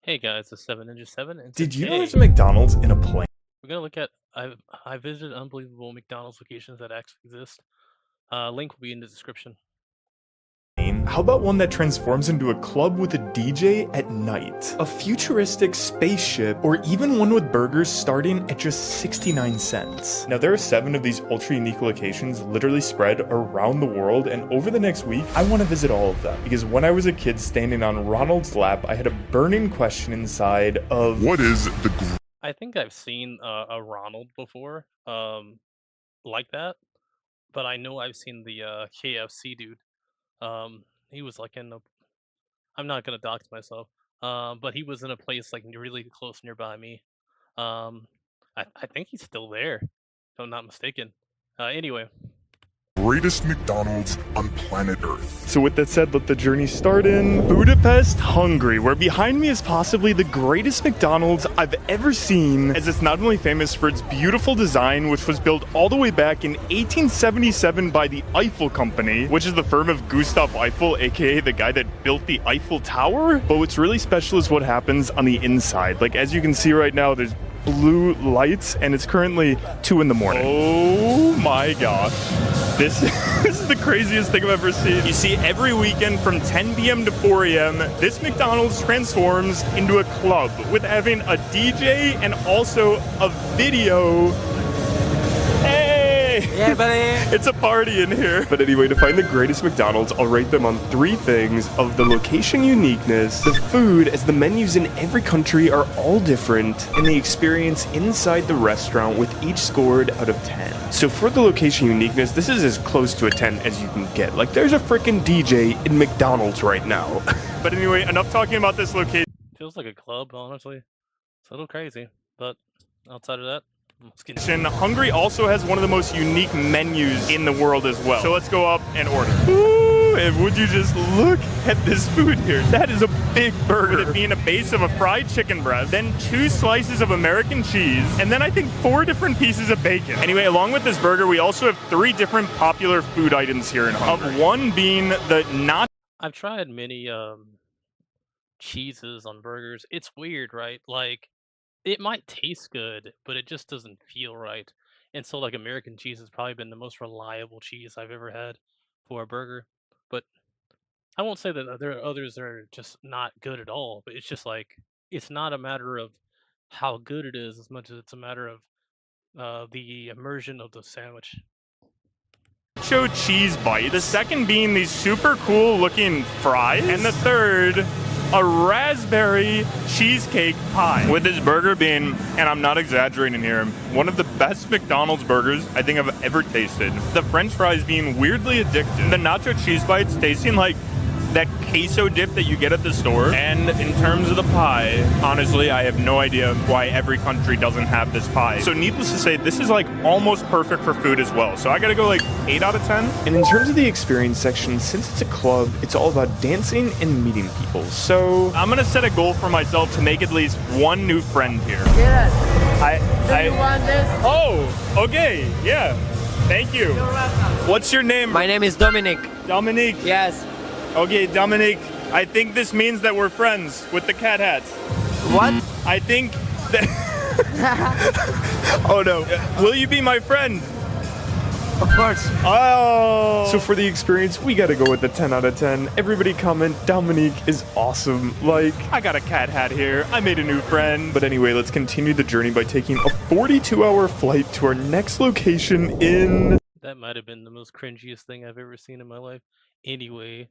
Hey guys, it's 7 and Did you know there's today a McDonald's in a plane? we're gonna look at I visited unbelievable McDonald's locations that actually exist. Link will be in the description. How about one that transforms into a club with a DJ at night? A futuristic spaceship, or even one with burgers starting at just 69 cents. Now there are 7 of these ultra unique locations literally spread around the world, and over the next week, I want to visit all of them. Because when I was a kid standing on Ronald's lap, I had a burning question inside of, what is the I think I've seen a Ronald before, like that, but I know I've seen the KFC dude. He was like in the I'm not gonna dox myself, but he was in a place like really close nearby me. Um, I think he's still there, if I'm not mistaken. Anyway, Greatest McDonald's on planet Earth? So with that said, let the journey start in Budapest, Hungary, where behind me is possibly the greatest McDonald's I've ever seen, as it's not only famous for its beautiful design, which was built all the way back in 1877 by the Eiffel Company, which is the firm of Gustav Eiffel, aka the guy that built the Eiffel Tower. But what's really special is what happens on the inside. Like, as you can see right now, there's blue lights, and it's currently 2 in the morning. Oh my gosh. This is the craziest thing I've ever seen. You see, every weekend from 10 p.m. to 4 a.m., this McDonald's transforms into a club with having a DJ and also a video. Hey! Yeah, buddy. It's a party in here. But anyway, to find the greatest McDonald's, I'll rate them on 3 things of the location uniqueness, the food, as the menus in every country are all different, and the experience inside the restaurant, with each scored out of 10. So for the location uniqueness, this is as close to a 10 as you can get. Like, there's a freaking DJ in McDonald's right now. But anyway, enough talking about this location. feels like a club, honestly. It's a little crazy, but outside of that, let's get Hungary also has one of the most unique menus in the world as well. So let's go up and order. Ooh, and would you just look at this food here? That is a big burger. With it being a base of a fried chicken breast, then 2 slices of American cheese, and then I think 4 different pieces of bacon. Anyway, along with this burger, we also have 3 different popular food items here in Hungary. Of one being the not. I've tried many cheeses on burgers. It's weird, right? Like it might taste good, but it just doesn't feel right. And so like American cheese has probably been the most reliable cheese I've ever had for a burger. But I won't say that there are others that are just not good at all, but it's just like it's not a matter of how good it is as much as it's a matter of the immersion of the sandwich. Nacho cheese bite. The second being these super cool looking fries. And the third, a raspberry cheesecake pie. With this burger being, and I'm not exaggerating here, one of the best McDonald's burgers I think I've ever tasted. The french fries being weirdly addictive. The nacho cheese bites tasting like that queso dip that you get at the store. And in terms of the pie, honestly, I have no idea why every country doesn't have this pie. So needless to say, this is like almost perfect for food as well. So I gotta go like 8 out of 10. And in terms of the experience section, since it's a club, it's all about dancing and meeting people. So I'm gonna set a goal for myself to make at least 1 new friend here. Yes. I You want this? Oh, okay, yeah. Thank you. You're welcome. What's your name? My name is Dominic. Dominique. Yes. Okay, Dominique, I think this means that we're friends with the cat hats. What? I think that... Oh no. Will you be my friend? Of course. Oh! So for the experience, we gotta go with the 10 out of 10. Everybody comment, Dominique is awesome. Like, I got a cat hat here. I made a new friend. But anyway, let's continue the journey by taking a 42-hour flight to our next location in... That might have been the most cringiest thing I've ever seen in my life. Anyway.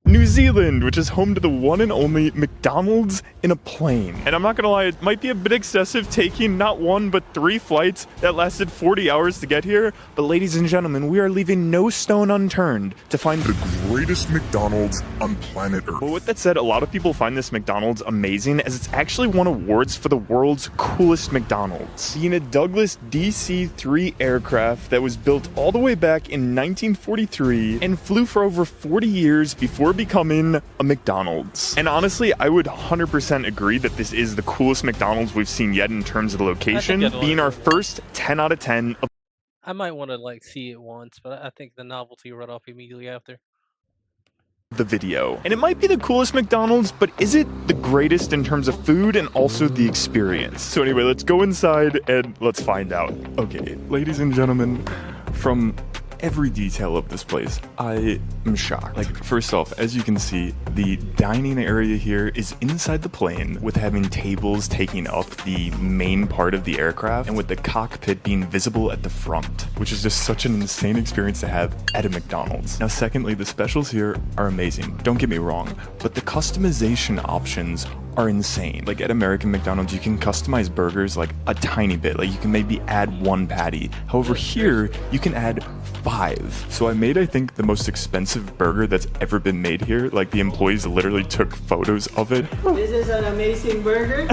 New Zealand, which is home to the one and only McDonald's in a plane. And I'm not gonna lie, it might be a bit excessive taking not 1 but 3 flights that lasted 40 hours to get here, but ladies and gentlemen, we are leaving no stone unturned to find The greatest McDonald's on planet Earth. But with that said, a lot of people find this McDonald's amazing, as it's actually won awards for the world's coolest McDonald's. Being a Douglas DC-3 aircraft that was built all the way back in 1943 and flew for over 40 years before becoming a McDonald's. And honestly, I would 100% agree that this is the coolest McDonald's we've seen yet in terms of the location, being our first 10 out of 10 of I might want to like see it once, but I think the novelty right off immediately after. the video. And it might be the coolest McDonald's, but is it the greatest in terms of food and also the experience? So anyway, let's go inside and let's find out. Okay, ladies and gentlemen, from every detail of this place, I am shocked. Like, first off, as you can see, the dining area here is inside the plane, with having tables taking up the main part of the aircraft and with the cockpit being visible at the front, which is just such an insane experience to have at a McDonald's. Now, secondly, the specials here are amazing. Don't get me wrong, but the customization options are insane. Like at American McDonald's, you can customize burgers like a tiny bit. Like you can maybe add one patty. However, here you can add 5. So I made, I think, the most expensive burger that's ever been made here. Like the employees literally took photos of it. This is an amazing burger.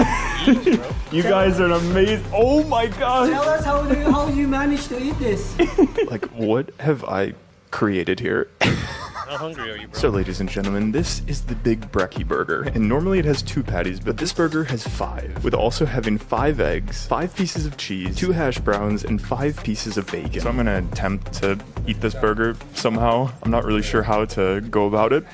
You guys are amazing. Oh my god. Tell us how you managed to eat this. Like, what have I created here? How hungry are you, bro? So ladies and gentlemen, this is the Big Brekkie Burger, and normally it has 2 patties, but this burger has 5, with also having 5 eggs, 5 pieces of cheese, 2 hash browns, and 5 pieces of bacon. So I'm gonna attempt to eat this burger somehow. I'm not really sure how to go about it.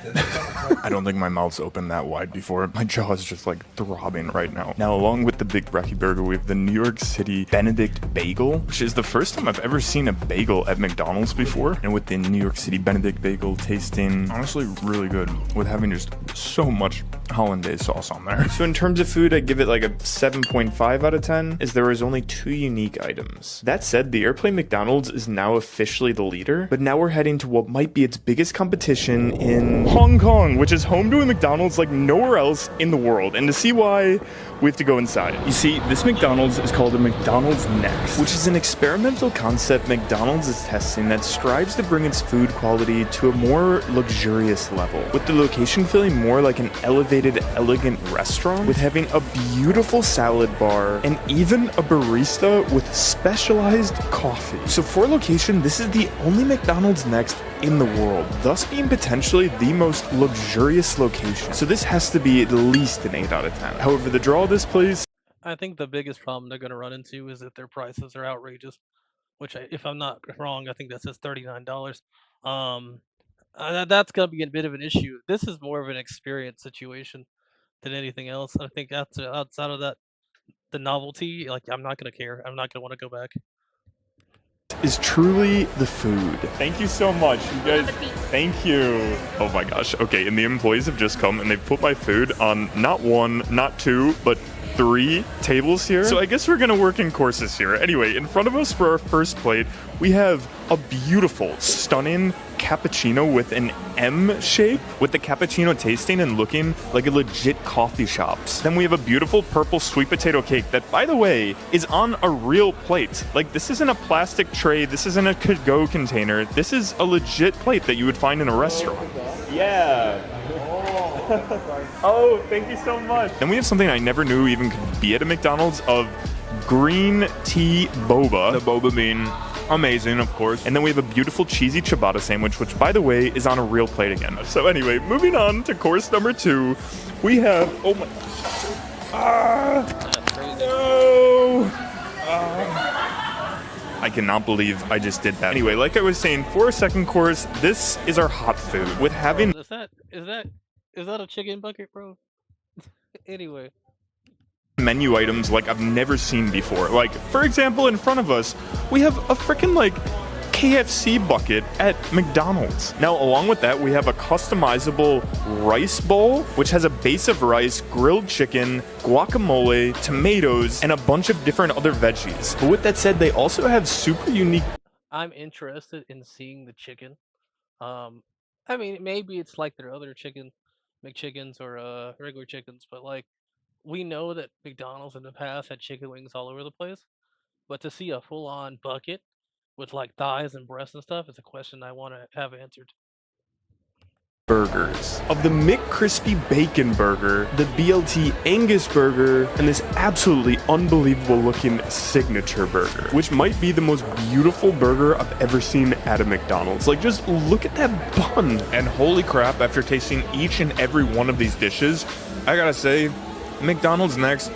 I don't think my mouth's open that wide before. My jaw is just like throbbing right now. Now, along with the Big Brekkie Burger, we have the New York City Benedict Bagel, which is the first time I've ever seen a bagel at McDonald's before. And with the New York City Benedict Bagel tasting honestly really good, with having just so much hollandaise sauce on there. So in terms of food, I give it like a 7.5 out of 10, as there was only 2 unique items. That said, the Airplane McDonald's is now officially the leader, but now we're heading to what might be its biggest competition in Hong Kong, which is home to a McDonald's like nowhere else in the world. And to see why, we have to go inside. You see, this McDonald's is called a McDonald's Next, which is an experimental concept McDonald's is testing that strives to bring its food quality to a more luxurious level, with the location feeling more like an elevated, elegant restaurant, with having a beautiful salad bar and even a barista with specialized coffee. So for location, this is the only McDonald's Next in the world, thus being potentially the most luxurious location. So this has to be at least an 8 out of 10. However, the draw of this place, I think the biggest problem they're going to run into is that their prices are outrageous, which, if I'm not wrong, I think that says $39. That's going to be a bit of an issue. This is more of an experience situation than anything else. I think outside of that, the novelty, like, I'm not going to care. I'm not going to want to go back. is truly the food. Thank you so much, you guys. Thank you. Oh my gosh. Okay, and the employees have just come and they've put my food on not 1, not 2, but 3 tables here. So I guess we're gonna work in courses here. Anyway, in front of us for our first plate, we have a beautiful, stunning cappuccino with an M shape, with the cappuccino tasting and looking like a legit coffee shop's. Then we have a beautiful purple sweet potato cake that, by the way, is on a real plate. Like, this isn't a plastic tray, this isn't a to-go container, this is a legit plate that you would find in a restaurant. Yeah. Oh, thank you so much. Then we have something I never knew even could be at a McDonald's, of green tea boba. The boba being amazing, of course. And then we have a beautiful cheesy ciabatta sandwich, which, by the way, is on a real plate again. So anyway, moving on to course number 2, we have, oh my, no. I cannot believe I just did that. Anyway, like I was saying, for our second course, this is our hot food, with having Is that a chicken bucket, bro? Anyway. menu items like I've never seen before. Like, for example, in front of us, we have a freaking like KFC bucket at McDonald's. Now, along with that, we have a customizable rice bowl, which has a base of rice, grilled chicken, guacamole, tomatoes, and a bunch of different other veggies. But with that said, they also have super unique. I'm interested in seeing the chicken. I mean, maybe it's like their other McChickens or regular chickens, but like, we know that McDonald's in the past had chicken wings all over the place, but to see a full-on bucket with like thighs and breasts and stuff is a question I want to have answered. Burgers. Of the McCrispy Bacon Burger, the BLT Angus Burger, and this absolutely unbelievable looking signature burger, which might be the most beautiful burger I've ever seen at a McDonald's. Like, just look at that bun. And holy crap, after tasting each and every one of these dishes, I gotta say, McDonald's Next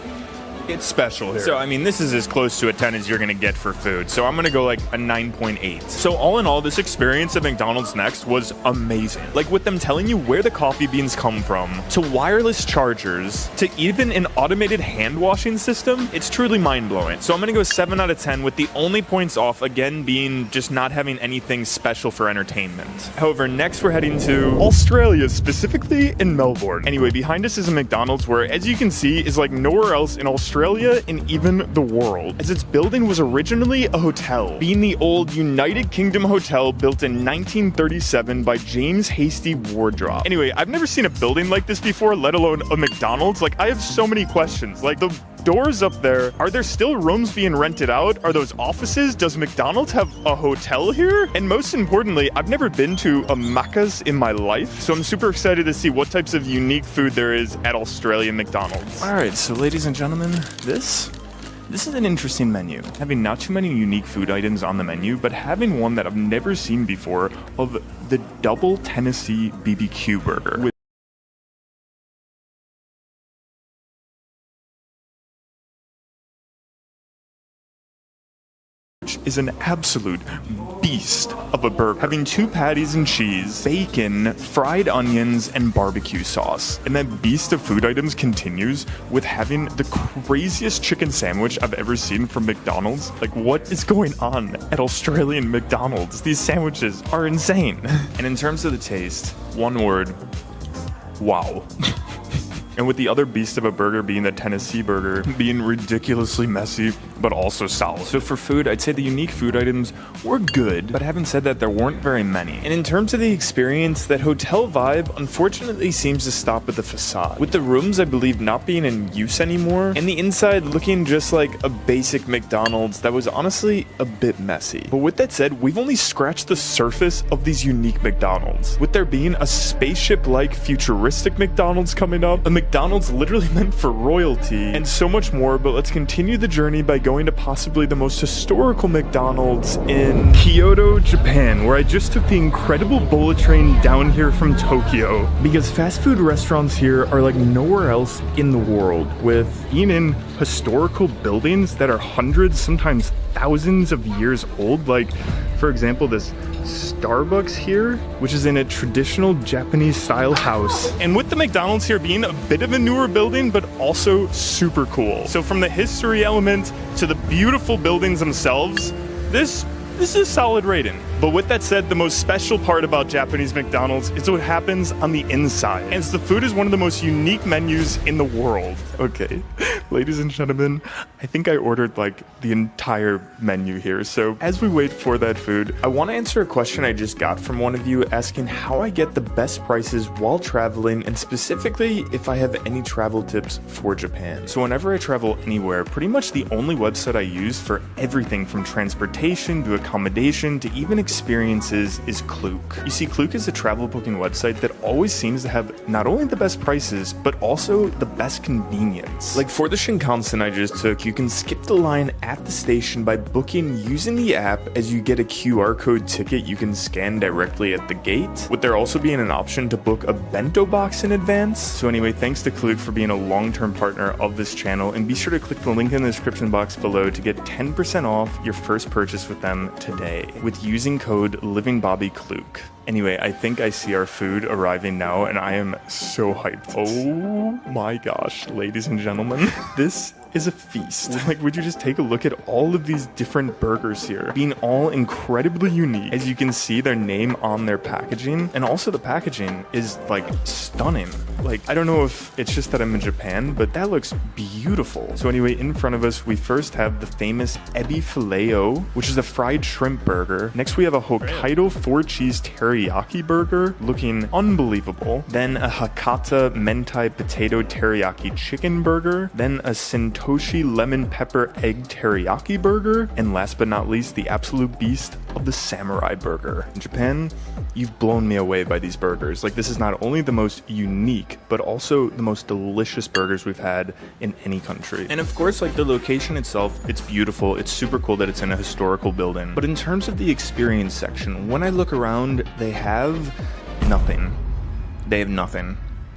it's special here. So, I mean, this is as close to a 10 as you're gonna get for food. So I'm gonna go like a 9.8. So all in all, this experience at McDonald's Next was amazing. Like with them telling you where the coffee beans come from, to wireless chargers, to even an automated hand washing system, it's truly mind-blowing. So I'm gonna go 7 out of 10 with the only points off, again, being just not having anything special for entertainment. However, next we're heading to Australia, specifically in Melbourne. Anyway, behind us is a McDonald's where, as you can see, is like nowhere else in Australia and even the world, as its building was originally a hotel, being the old United Kingdom hotel built in 1937 by James Hasty Wardrop. Anyway, I've never seen a building like this before, let alone a McDonald's. Like, I have so many questions. Like, the doors up there, are there still rooms being rented out? Are those offices? Does McDonald's have a hotel here? And most importantly, I've never been to a Macca's in my life, so I'm super excited to see what types of unique food there is at Australian McDonald's. All right, so ladies and gentlemen, this is an interesting menu. Having not too many unique food items on the menu, but having one that I've never seen before of the Double Tennessee BBQ Burger. Is an absolute beast of a burger, having 2 patties and cheese, bacon, fried onions, and barbecue sauce. And that beast of food items continues with having the craziest chicken sandwich I've ever seen from McDonald's. Like, what is going on at Australian McDonald's? These sandwiches are insane. And in terms of the taste, one word: wow. And with the other beast of a burger being the Tennessee burger, being ridiculously messy, but also solid. So for food, I'd say the unique food items were good, but having said that, there weren't very many. And in terms of the experience, that hotel vibe unfortunately seems to stop at the facade, with the rooms, I believe, not being in use anymore, and the inside looking just like a basic McDonald's that was honestly a bit messy. But with that said, we've only scratched the surface of these unique McDonald's, with there being a spaceship-like futuristic McDonald's coming up, a McDonald's literally meant for royalty, and so much more. But let's continue the journey by going to possibly the most historical McDonald's in Kyoto, Japan, where I just took the incredible bullet train down here from Tokyo, because fast food restaurants here are like nowhere else in the world, with being in historical buildings that are hundreds, sometimes thousands of years old. Like, for example, this Starbucks here, which is in a traditional Japanese style house. And with the McDonald's here being a bit of a newer building, but also super cool. So from the history element to the beautiful buildings themselves, this is a solid rating. But with that said, the most special part about Japanese McDonald's is what happens on the inside. And the food is one of the most unique menus in the world. Okay, ladies and gentlemen, I think I ordered like the entire menu here. So as we wait for that food, I want to answer a question I just got from one of you asking how I get the best prices while traveling, and specifically if I have any travel tips for Japan. So whenever I travel anywhere, pretty much the only website I use for everything from transportation to accommodation to even experiences is Klook. You see, Klook is a travel booking website that always seems to have not only the best prices, but also the best convenience. Like for the Shinkansen I just took, you can skip the line at the station by booking using the app, as you get a QR code ticket you can scan directly at the gate, with there also being an option to book a bento box in advance. So anyway, thanks to Klook for being a long-term partner of this channel, and be sure to click the link in the description box below to get 10% off your first purchase with them today, with using code LivingBobbyKlook. Anyway, I think I see our food arriving now, and I am so hyped. Oh my gosh, ladies and gentlemen, this is a feast. Like, would you just take a look at all of these different burgers here, being all incredibly unique. As you can see, their name on their packaging, and also the packaging is like stunning. Like, I don't know if it's just that I'm in Japan, but that looks beautiful. So anyway, in front of us, we first have the famous ebi filet-o, which is a fried shrimp burger. Next, we have a Hokkaido 4-cheese teriyaki burger, looking unbelievable. Then a Hakata mentai potato teriyaki chicken burger. Then a Sentoshi lemon pepper egg teriyaki burger. And last but not least, the absolute beast of the samurai burger. In Japan, you've blown me away by these burgers. Like, this is not only the most unique, but also the most delicious burgers we've had in any country. And of course, like, the location itself, it's beautiful. It's super cool that it's in a historical building. But in terms of the experience section, when I look around, they have nothing. They have nothing.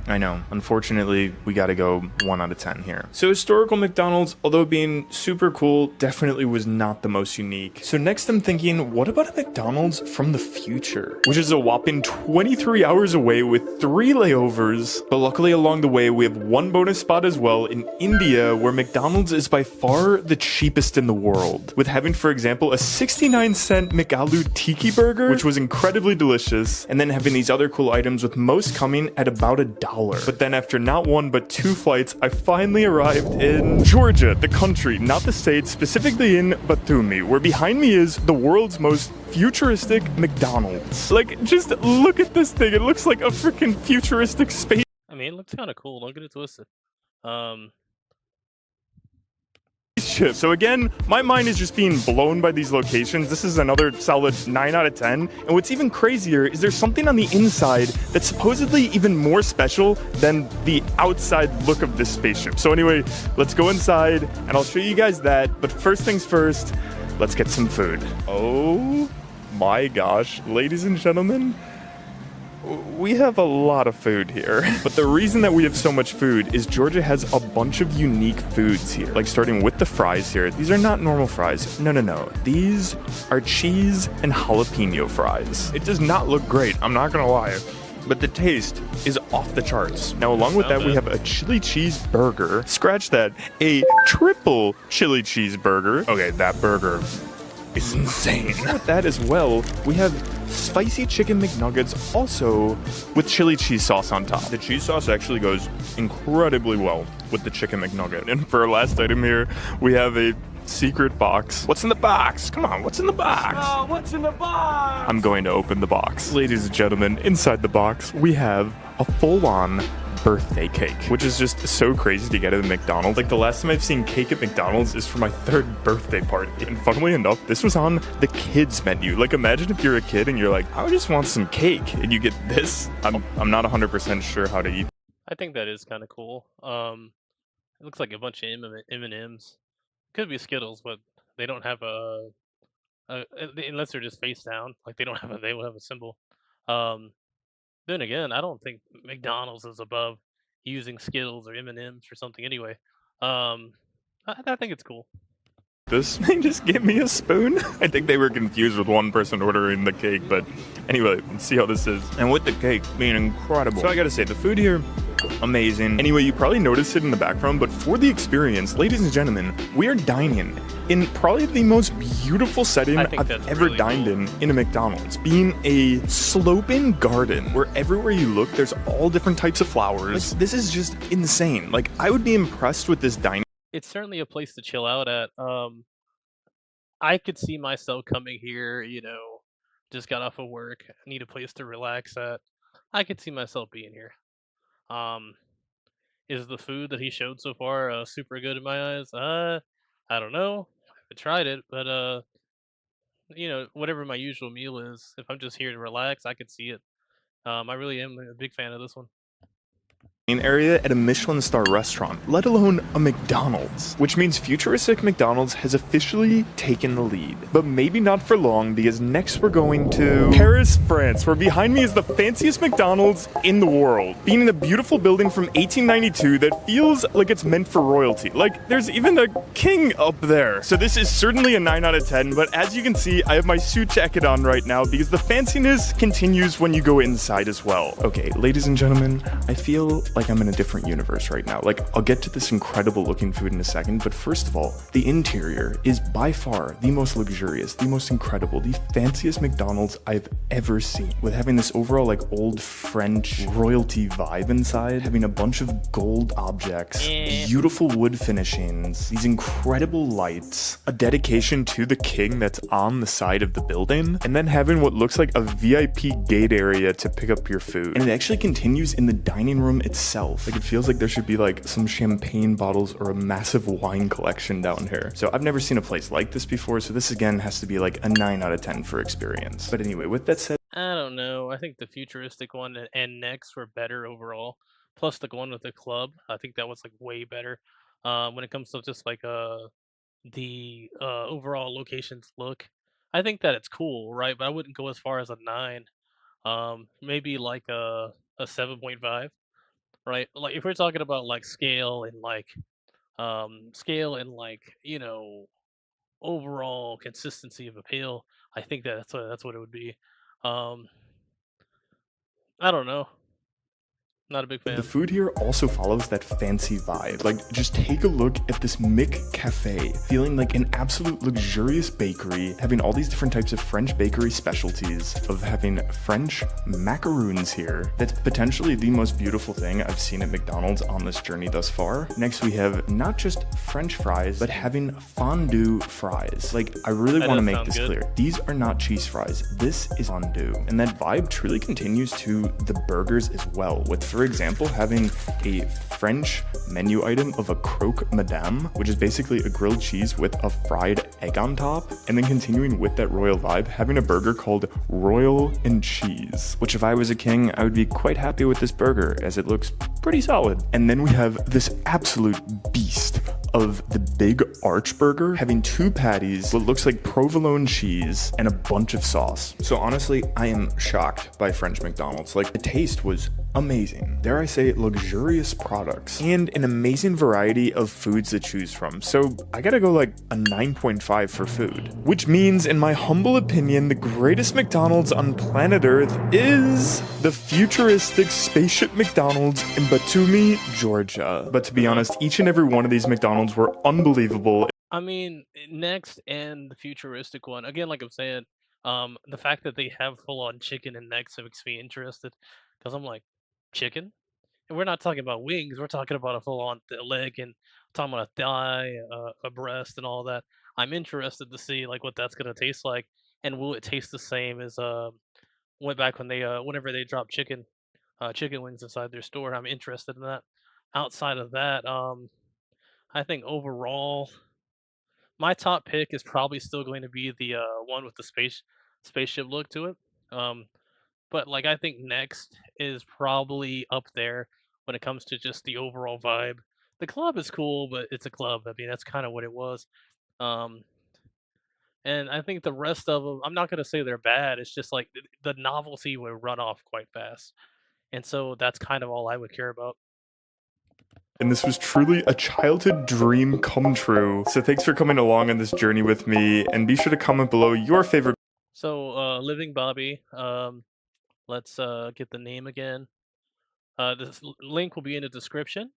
I know. Unfortunately, we gotta go 1 out of 10 here. So historical McDonald's, although being super cool, definitely was not the most unique. So next I'm thinking, what about a McDonald's from the future? Which is a whopping 23 hours away with 3 layovers. But luckily along the way, we have 1 bonus spot as well in India, where McDonald's is by far the cheapest in the world. With having, for example, a 69-cent McAloo Tiki burger, which was incredibly delicious, and then having these other cool items with most coming at about $1. But then after not 1 but 2 flights, I finally arrived in Georgia, the country, not the state, specifically in Batumi, where behind me is the world's most futuristic McDonald's. Like, just look at this thing. It looks like a freaking futuristic space. I mean, it looks kind of cool. Don't get it twisted. Um, Ship. So again, my mind is just being blown by these locations. This is another solid 9 out of 10. And what's even crazier is there's something on the inside that's supposedly even more special than the outside look of this spaceship. So anyway, let's go inside and I'll show you guys that. But first things first, let's get some food. Oh my gosh, ladies and gentlemen, we have a lot of food here. But the reason that we have so much food is Georgia has a bunch of unique foods here. Like starting with the fries here. These are not normal fries. No. These are cheese and jalapeno fries. It does not look great, I'm not gonna lie. But the taste is off the charts. Now, along with that, we have a chili cheese burger. Scratch that. A triple chili cheese burger. Okay, that burger is insane. With that as well, we have spicy chicken McNuggets, also with chili cheese sauce on top. The cheese sauce actually goes incredibly well with the chicken McNugget. And for our last item here, we have a secret box. What's in the box? Come on, what's in the box? Oh, what's in the box? I'm going to open the box. Ladies and gentlemen, inside the box, we have a full-on birthday cake, which is just so crazy to get at a McDonald's. Like, the last time I've seen cake at McDonald's is for my 3rd birthday party. And funnily enough, this was on the kids menu. Like, imagine if you're a kid and you're like, I just want some cake, and you get this. I'm not 100% sure how to eat. I think that is kind of cool. It looks like a bunch of M&Ms. Could be Skittles, but they don't have unless they're just face down. Like they will have a symbol. Um, then again, I don't think McDonald's is above using Skittles or M&Ms for something anyway. I think it's cool. This they just give me a spoon. I think they were confused with one person ordering the cake, but anyway, let's see how this is. And with the cake being incredible. So I gotta say, the food here, amazing. Anyway, you probably noticed it in the background, but for the experience, ladies and gentlemen, we are dining in probably the most beautiful setting I've ever dined in a McDonald's. Being a sloping garden where everywhere you look, there's all different types of flowers. Like, this is just insane. Like, I would be impressed with this dining. It's certainly a place to chill out at. I could see myself coming here, just got off of work, need a place to relax at. I could see myself being here. Um, is the food that he showed so far super good in my eyes? I don't know. I haven't tried it, but whatever my usual meal is, if I'm just here to relax, I could see it. I really am a big fan of this one. Area at a Michelin star restaurant, let alone a McDonald's, which means futuristic McDonald's has officially taken the lead. But maybe not for long, because next we're going to Paris, France, where behind me is the fanciest McDonald's in the world, being in a beautiful building from 1892 that feels like it's meant for royalty. Like, there's even a king up there. So this is certainly a 9 out of 10, but as you can see, I have my suit jacket on right now because the fanciness continues when you go inside as well. Okay, ladies and gentlemen, I feel like I'm in a different universe right now. Like, I'll get to this incredible looking food in a second, but first of all, the interior is by far the most luxurious, the most incredible, the fanciest McDonald's I've ever seen. With having this overall like old French royalty vibe inside, having a bunch of gold objects, beautiful wood finishings, these incredible lights, a dedication to the king that's on the side of the building, and then having what looks like a VIP gate area to pick up your food. And it actually continues in the dining room itself. Like, it feels like there should be like some champagne bottles or a massive wine collection down here. So I've never seen a place like this before, so this again has to be like a 9 out of 10 for experience. But anyway, with that said, I don't know. I think the futuristic one and next were better overall. Plus the one with the club, I think that was like way better. When it comes to just like the overall locations look, I think that it's cool, right? But I wouldn't go as far as a 9. Maybe like a 7.5. right? Like if we're talking about like scale and like overall consistency of appeal, I think that's what it would be. Um, I don't know, not a big The fan. food here also follows that fancy vibe. Like, just take a look at this Mick Cafe, feeling like an absolute luxurious bakery, having all these different types of French bakery specialties, of having French macaroons here. That's potentially the most beautiful thing I've seen at McDonald's on this journey thus far. Next, we have not just French fries, but having fondue fries. Like, I really That want to does make sound this good. clear. These are not cheese fries. This is fondue. And that vibe truly continues to the burgers as well, with, for example, having a French menu item of a croque madame, which is basically a grilled cheese with a fried egg on top, and then continuing with that royal vibe, having a burger called Royal and Cheese, which if I was a king, I would be quite happy with this burger as it looks pretty solid. And then we have this absolute beast of the Big Arch Burger, having two patties, what looks like provolone cheese, and a bunch of sauce. So honestly, I am shocked by French McDonald's. Like, the taste was amazing. Dare I say, luxurious products, and an amazing variety of foods to choose from. So I gotta go like a 9.5 for food. Which means, in my humble opinion, the greatest McDonald's on planet Earth is the futuristic spaceship McDonald's in Batumi, Georgia. But to be honest, each and every one of these McDonald's were unbelievable. I mean, next and the futuristic one again, like I'm saying, the fact that they have full on chicken and next makes me interested because I'm like, chicken? And we're not talking about wings. We're talking about a full on leg and talking about a thigh, a breast, and all that. I'm interested to see like what that's gonna taste like, and will it taste the same as went back when whenever they dropped chicken wings inside their store. I'm interested in that. Outside of that, I think overall, my top pick is probably still going to be the one with the spaceship look to it. Um, but like I think next is probably up there when it comes to just the overall vibe. The club is cool, but it's a club. I mean, that's kind of what it was. Um, and I think the rest of them, I'm not gonna say they're bad. It's just like the novelty would run off quite fast, and so that's kind of all I would care about. And this was truly a childhood dream come true. So thanks for coming along on this journey with me, and be sure to comment below your favorite. So, Living Bobby. Let's get the name again. This link will be in the description.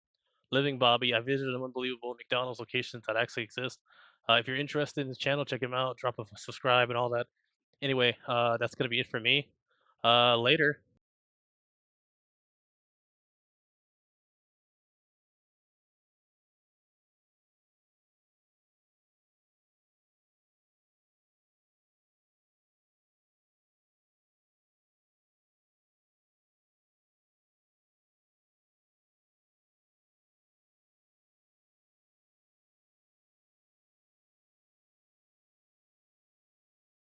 Living Bobby. I visited an unbelievable McDonald's locations that actually exist. If you're interested in this channel, check him out. Drop a subscribe and all that. Anyway, that's gonna be it for me. Later.